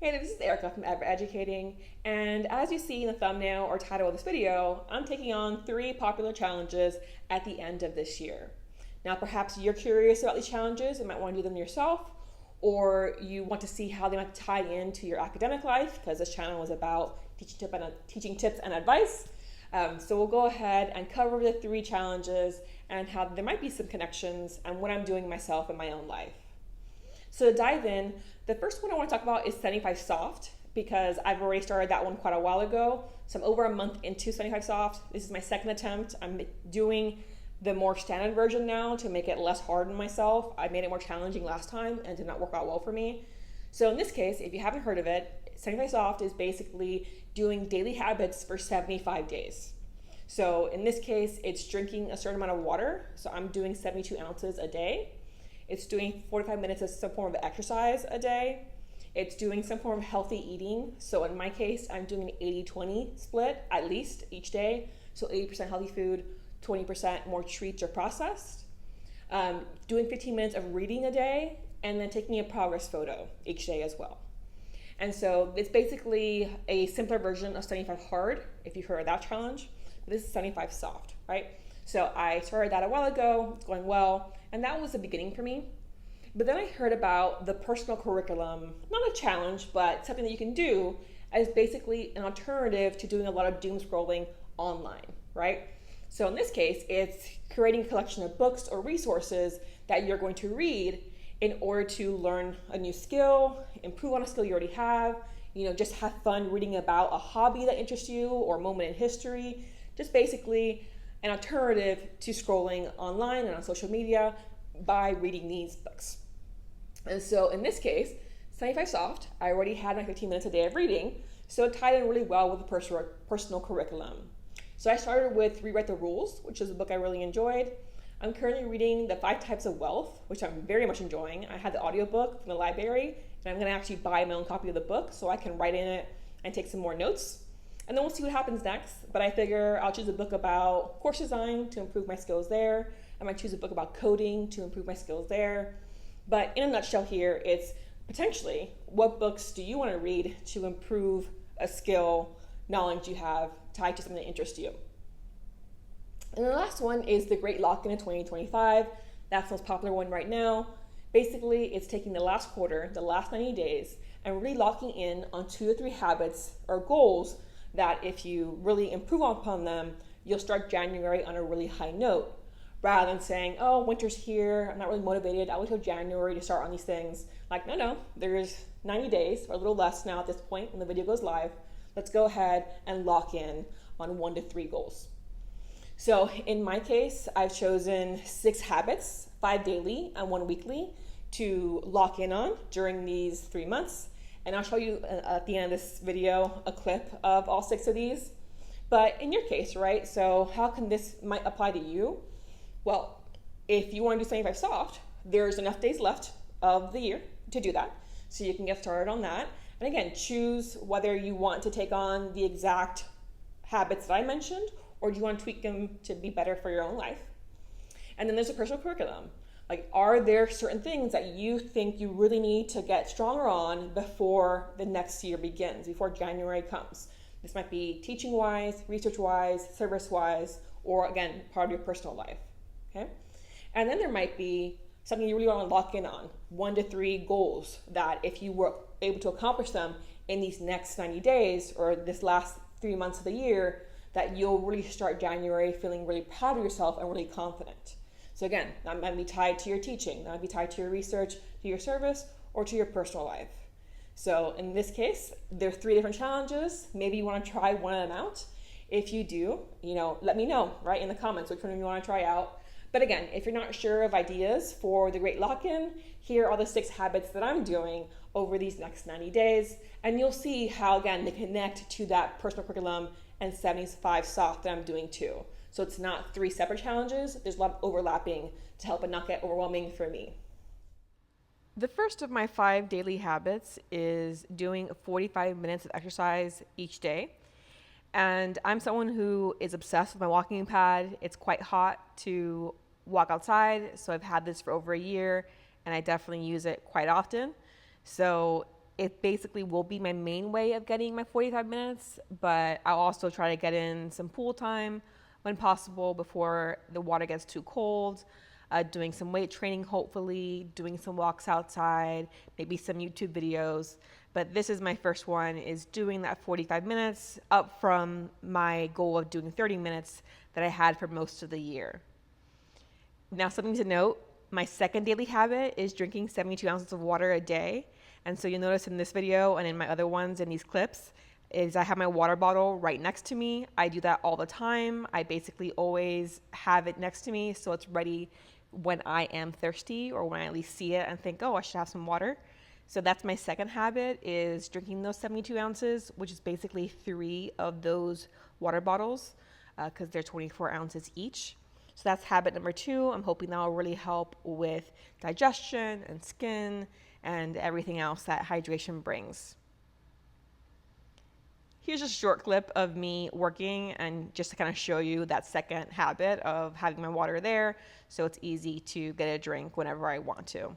Hey, this is Erica from Ever Educating, and as you see in the thumbnail or title of this video, I'm taking on 3 popular challenges at the end of this year. Now, perhaps you're curious about these challenges and might want to do them yourself, or you want to see how they might tie into your academic life, because this channel is about teaching tips and advice. So we'll go ahead and cover the 3 challenges and how there might be some connections and what I'm doing myself in my own life. So to dive in, the first one I want to talk about is 75 Soft because I've already started that one quite a while ago. So I'm over a month into 75 Soft. This is my second attempt. I'm doing the more standard version now to make it less hard on myself. I made it more challenging last time and did not work out well for me. So in this case, if you haven't heard of it, 75 Soft is basically doing daily habits for 75 days. So in this case, it's drinking a certain amount of water. So I'm doing 72 ounces a day. It's doing 45 minutes of some form of exercise a day. It's doing some form of healthy eating. So in my case, I'm doing an 80-20 split at least each day. So 80% healthy food, 20% more treats or processed. Doing 15 minutes of reading a day, and then taking a progress photo each day as well. And so it's basically a simpler version of 75 Hard, if you've heard of that challenge. This is 75 Soft, right? So I started that a while ago, it's going well, and that was the beginning for me. But then I heard about the personal curriculum, not a challenge, but something that you can do as basically an alternative to doing a lot of doom scrolling online, right? So in this case, it's creating a collection of books or resources that you're going to read in order to learn a new skill, improve on a skill you already have, just have fun reading about a hobby that interests you or a moment in history, just basically an alternative to scrolling online and on social media by reading these books. And so in this case, 75 Soft, I already had my 15 minutes a day of reading, so it tied in really well with the personal curriculum. So I started with Rewrite the Rules, which is a book I really enjoyed. I'm currently reading The 5 Types of Wealth, which I'm very much enjoying. I had the audiobook from the library, and I'm going to actually buy my own copy of the book so I can write in it and take some more notes. And then we'll see what happens next. But I figure I'll choose a book about course design to improve my skills there. I might choose a book about coding to improve my skills there. But in a nutshell here, it's potentially what books do you want to read to improve a skill, knowledge you have tied to something that interests you. And the last one is The Great Lock-In in 2025. That's the most popular one right now. Basically, it's taking the last quarter, the last 90 days, and really locking in on 2 to 3 habits or goals that if you really improve upon them, you'll start January on a really high note, rather than saying, oh, winter's here, I'm not really motivated, I'll wait till January to start on these things. Like, no, there's 90 days, or a little less now at this point when the video goes live. Let's go ahead and lock in on 1 to 3 goals. So in my case, I've chosen 6 habits, 5 daily and 1 weekly, to lock in on during these 3 months. And I'll show you at the end of this video a clip of all 6 of these. But in your case, right, so how can this might apply to you? Well, if you want to do 75 Soft, there's enough days left of the year to do that. So you can get started on that. And again, choose whether you want to take on the exact habits that I mentioned, or do you want to tweak them to be better for your own life? And then there's a personal curriculum. Like, are there certain things that you think you really need to get stronger on before the next year begins, before January comes? This might be teaching-wise, research-wise, service-wise, or again, part of your personal life, okay? And then there might be something you really want to lock in on, 1 to 3 goals that if you were able to accomplish them in these next 90 days or this last 3 months of the year, that you'll really start January feeling really proud of yourself and really confident. So again, that might be tied to your teaching, that might be tied to your research, to your service, or to your personal life. So in this case, there's 3 different challenges. Maybe you want to try one of them out. If you do, let me know, right, in the comments which one you want to try out. But again, if you're not sure of ideas for the Great Lock-In, here are the 6 habits that I'm doing over these next 90 days. And you'll see how, again, they connect to that personal curriculum and 75 Soft that I'm doing too. So it's not 3 separate challenges. There's a lot of overlapping to help it not get overwhelming for me. The first of my 5 daily habits is doing 45 minutes of exercise each day. And I'm someone who is obsessed with my walking pad. It's quite hot to walk outside, so I've had this for over a year, and I definitely use it quite often. So it basically will be my main way of getting my 45 minutes, but I'll also try to get in some pool time when possible before the water gets too cold, doing some weight training, hopefully, doing some walks outside, maybe some YouTube videos. But this is my first one, is doing that 45 minutes up from my goal of doing 30 minutes that I had for most of the year. Now, something to note, my second daily habit is drinking 72 ounces of water a day. And so you'll notice in this video and in my other ones in these clips is I have my water bottle right next to me. I do that all the time. I basically always have it next to me so it's ready when I am thirsty, or when I at least see it and think, oh, I should have some water. So that's my second habit, is drinking those 72 ounces, which is basically 3 of those water bottles because they're 24 ounces each. So that's habit number 2. I'm hoping that will really help with digestion and skin and everything else that hydration brings. Here's a short clip of me working, and just to kind of show you that second habit of having my water there so it's easy to get a drink whenever I want to.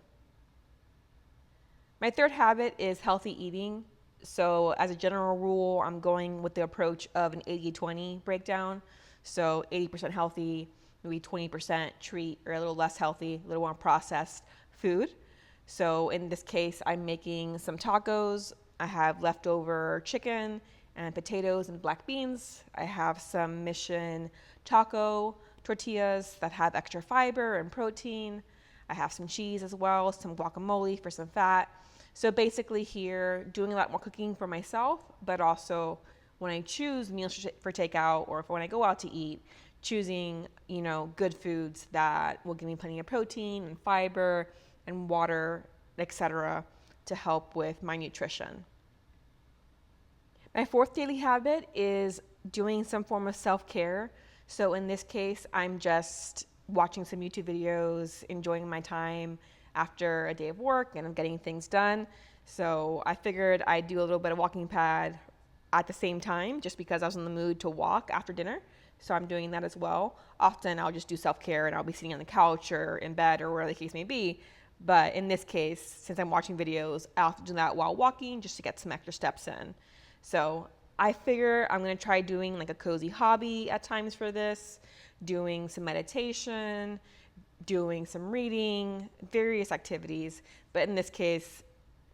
My third habit is healthy eating. So as a general rule, I'm going with the approach of an 80-20 breakdown. So 80% healthy, maybe 20% treat, or a little less healthy, a little more processed food. So in this case, I'm making some tacos. I have leftover chicken and potatoes and black beans. I have some Mission taco tortillas that have extra fiber and protein. I have some cheese as well, some guacamole for some fat. So basically here, doing a lot more cooking for myself, but also when I choose meals for takeout, or when I go out to eat, choosing, good foods that will give me plenty of protein and fiber and water, etc., to help with my nutrition. My fourth daily habit is doing some form of self-care. So in this case, I'm just watching some YouTube videos, enjoying my time after a day of work, and I'm getting things done. So I figured I'd do a little bit of walking pad at the same time, just because I was in the mood to walk after dinner. So I'm doing that as well. Often I'll just do self-care and I'll be sitting on the couch or in bed or wherever the case may be. But in this case, since I'm watching videos, I'll have to do that while walking just to get some extra steps in. So I figure I'm going to try doing like a cozy hobby at times for this, doing some meditation, doing some reading, various activities. But in this case,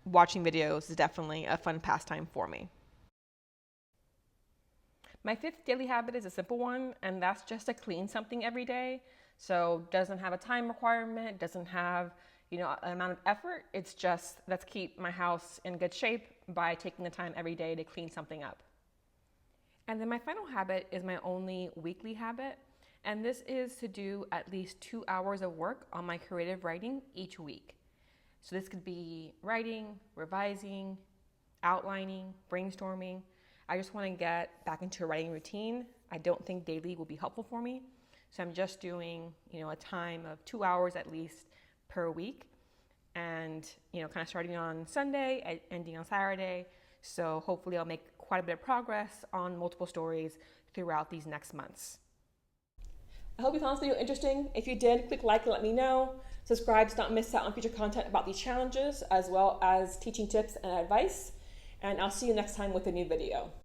watching videos is definitely a fun pastime for me. My fifth daily habit is a simple one, and that's just to clean something every day. So doesn't have a time requirement, doesn't have an amount of effort. It's just, let's keep my house in good shape by taking the time every day to clean something up. And then my final habit is my only weekly habit, and this is to do at least 2 hours of work on my creative writing each week. So this could be writing, revising, outlining, brainstorming. I just want to get back into a writing routine. I don't think daily will be helpful for me. So I'm just doing, a time of 2 hours at least per week, and, kind of starting on Sunday, ending on Saturday. So hopefully I'll make quite a bit of progress on multiple stories throughout these next months. I hope you found this video interesting. If you did, click like and let me know. Subscribe to not miss out on future content about these challenges, as well as teaching tips and advice. And I'll see you next time with a new video.